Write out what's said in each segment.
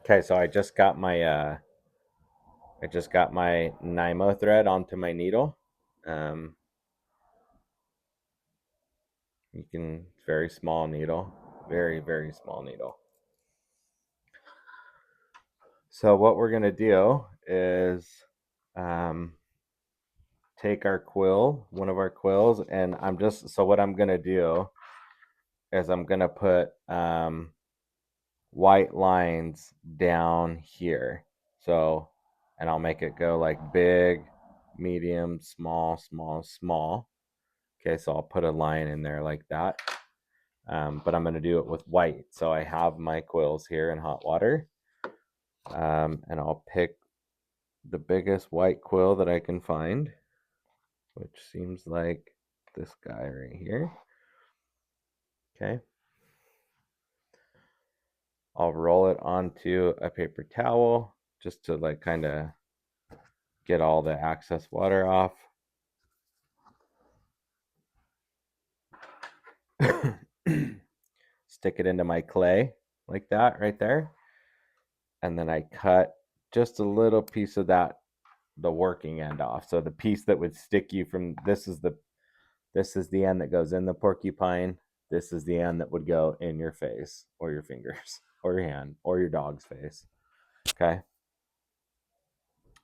Okay, so I just got my Nymo thread onto my needle. Um, very small needle, very small needle. So what we're gonna do is um, take our quill, one of our quills, and what I'm gonna do is I'm gonna put white lines down here. So, and I'll make it go like big, medium, small, small, small. Okay, so I'll put a line in there like that. But I'm going to do it with white. So I have my quills here in hot water. And I'll pick the biggest white quill that I can find, which seems like this guy right here. Okay. I'll roll it onto a paper towel just to like kind of get all the excess water off. Stick it into my clay like that right there. And then I cut just a little piece of that, the working end off. So the piece that would stick you from this is the end that goes in the porcupine. This is the end that would go in your face or your fingers or your hand or your dog's face. Okay.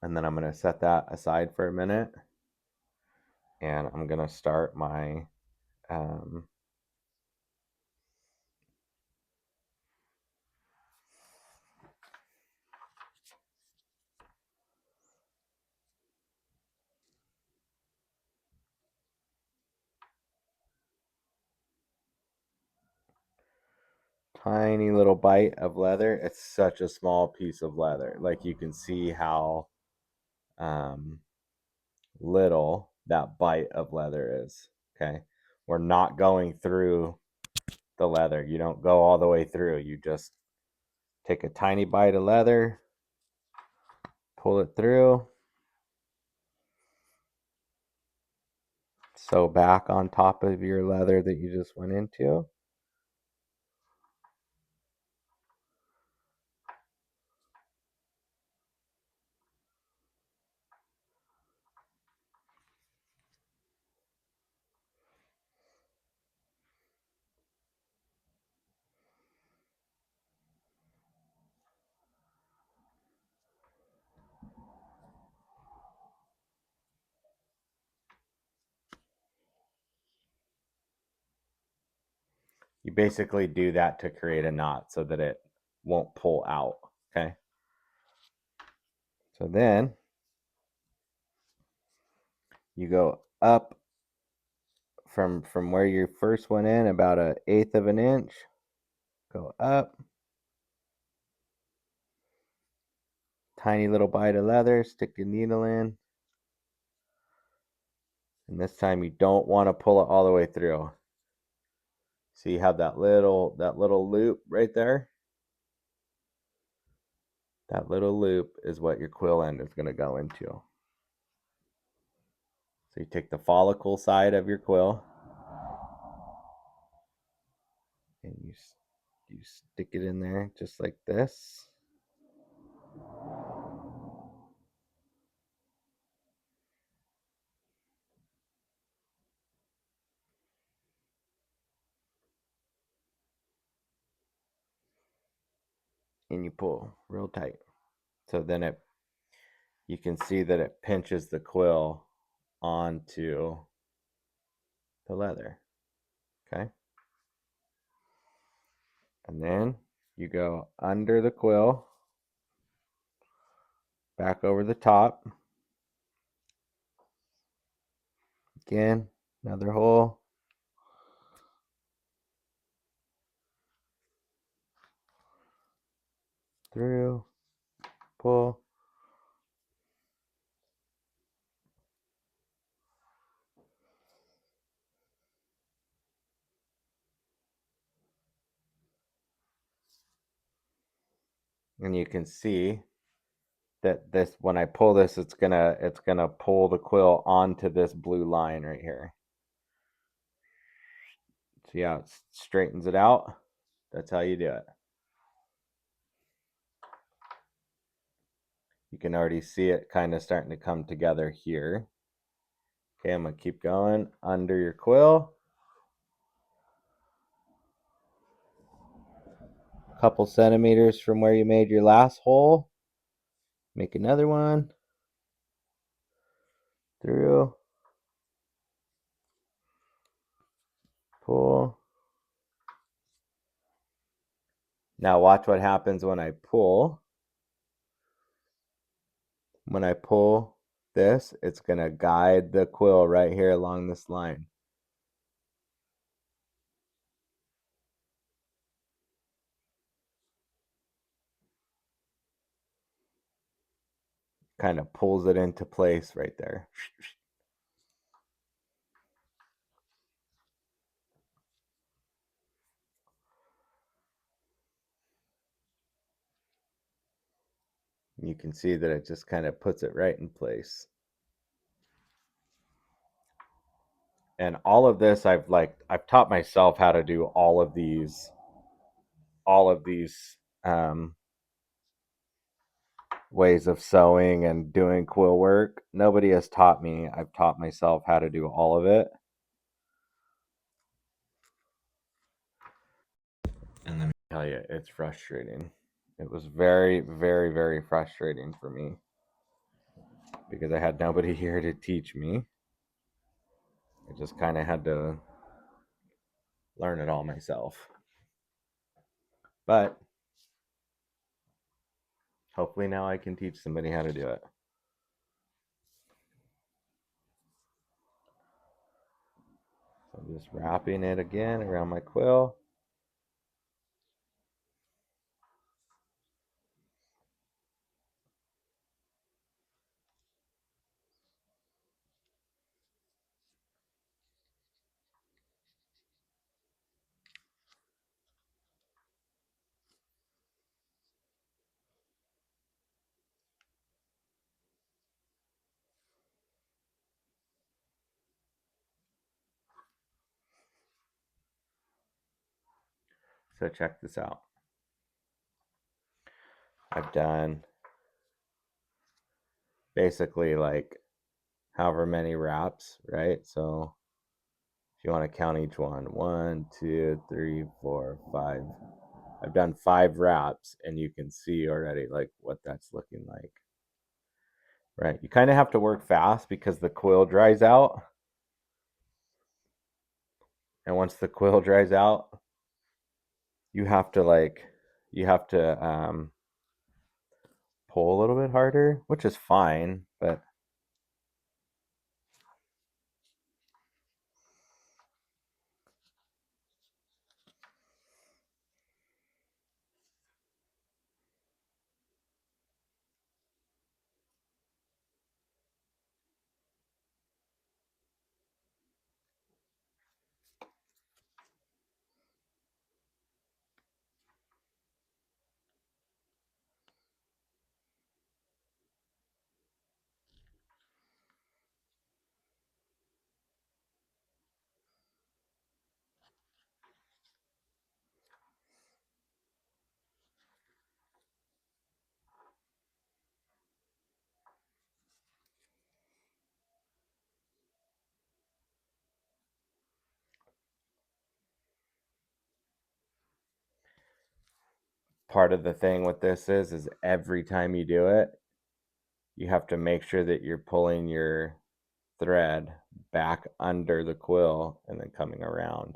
And then I'm going to set that aside for a minute. And I'm going to start my tiny little bite of leather. It's such a small piece of leather. Like you can see how um, little that bite of leather is. Okay. We're not going through the leather. You don't go all the way through. You just take a tiny bite of leather, pull it through, sew back on top of your leather that you just went into. You basically do that to create a knot so that it won't pull out. Okay. So then you go up from where you first went in about 1/8 of an inch. Go up. Tiny little bite of leather. Stick your needle in. And this time you don't want to pull it all the way through. So you have that little loop right there. That little loop is what your quill end is going to go into. So you take the follicle side of your quill and you stick it in there just like this. And you pull real tight. So then you can see that it pinches the quill onto the leather. Okay. And then you go under the quill, back over the top. Again, another hole. Through, pull. And you can see that this, when I pull this, it's gonna pull the quill onto this blue line right here. See how it straightens it out? That's how you do it. You can already see it kind of starting to come together here. Okay, I'm going to keep going under your quill. A couple centimeters from where you made your last hole. Make another one. Through. Pull. Now watch what happens when I pull. When I pull this, it's going to guide the quill right here along this line. Kind of pulls it into place right there. You can see that it just kind of puts it right in place. And all of this I've taught myself how to do all of these ways of sewing and doing quill work. Nobody has taught me. I've taught myself how to do all of it. And let me tell you, it's frustrating. It was very, very, very frustrating for me because I had nobody here to teach me. I just kind of had to learn it all myself. But hopefully now I can teach somebody how to do it. So I'm just wrapping it again around my quill. So check this out. I've done basically like however many wraps, right? So if you want to count each one, 1, 2, 3, 4, 5. I've done 5 wraps, and you can see already like what that's looking like. Right? You kind of have to work fast because the quill dries out. And once the quill dries out, you have to pull a little bit harder, which is fine, but part of the thing with this is every time you do it, you have to make sure that you're pulling your thread back under the quill and then coming around.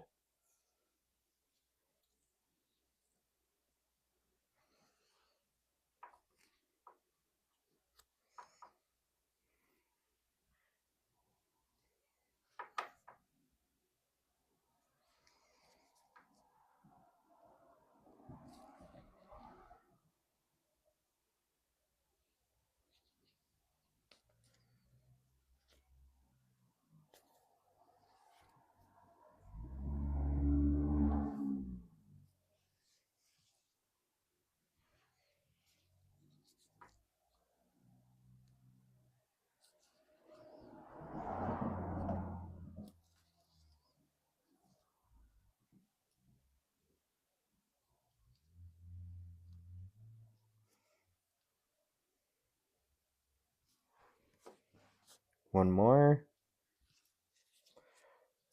one more,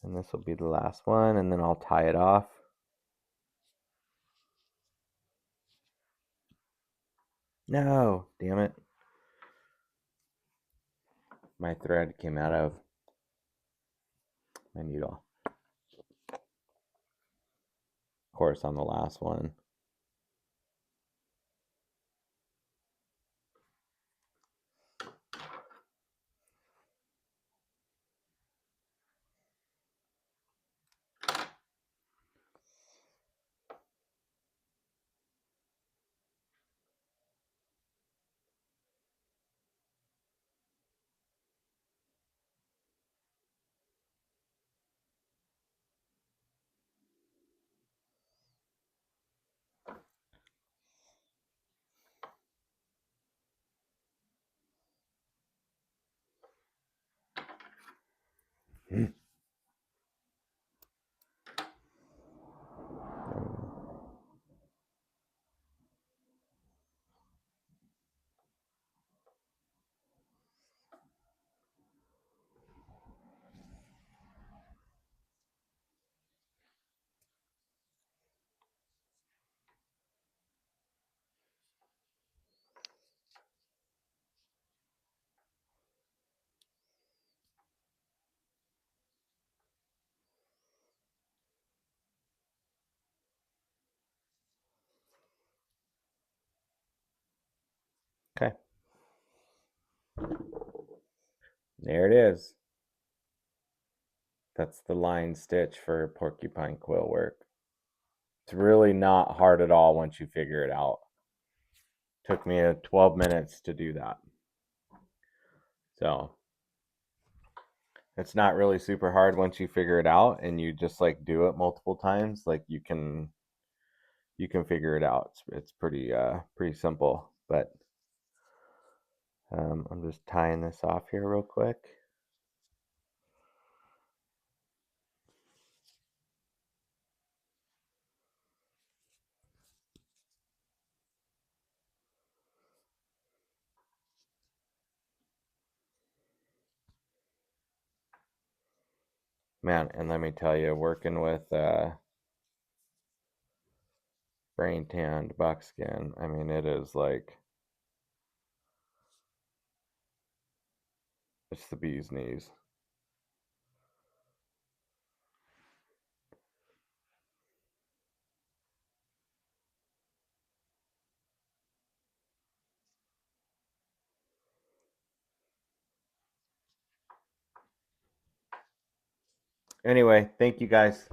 and this will be the last one, and then I'll tie it off. No, damn it. My thread came out of my needle. Of course, on the last one. Okay, there it is. That's the line stitch for porcupine quill work. It's really not hard at all once you figure it out. Took me 12 minutes to do that. So it's not really super hard once you figure it out and you just like do it multiple times. Like you can figure it out. It's pretty simple. But I'm just tying this off here real quick. Man, and let me tell you, working with brain tanned buckskin, I mean, it is like it's the bee's knees. Anyway, thank you guys.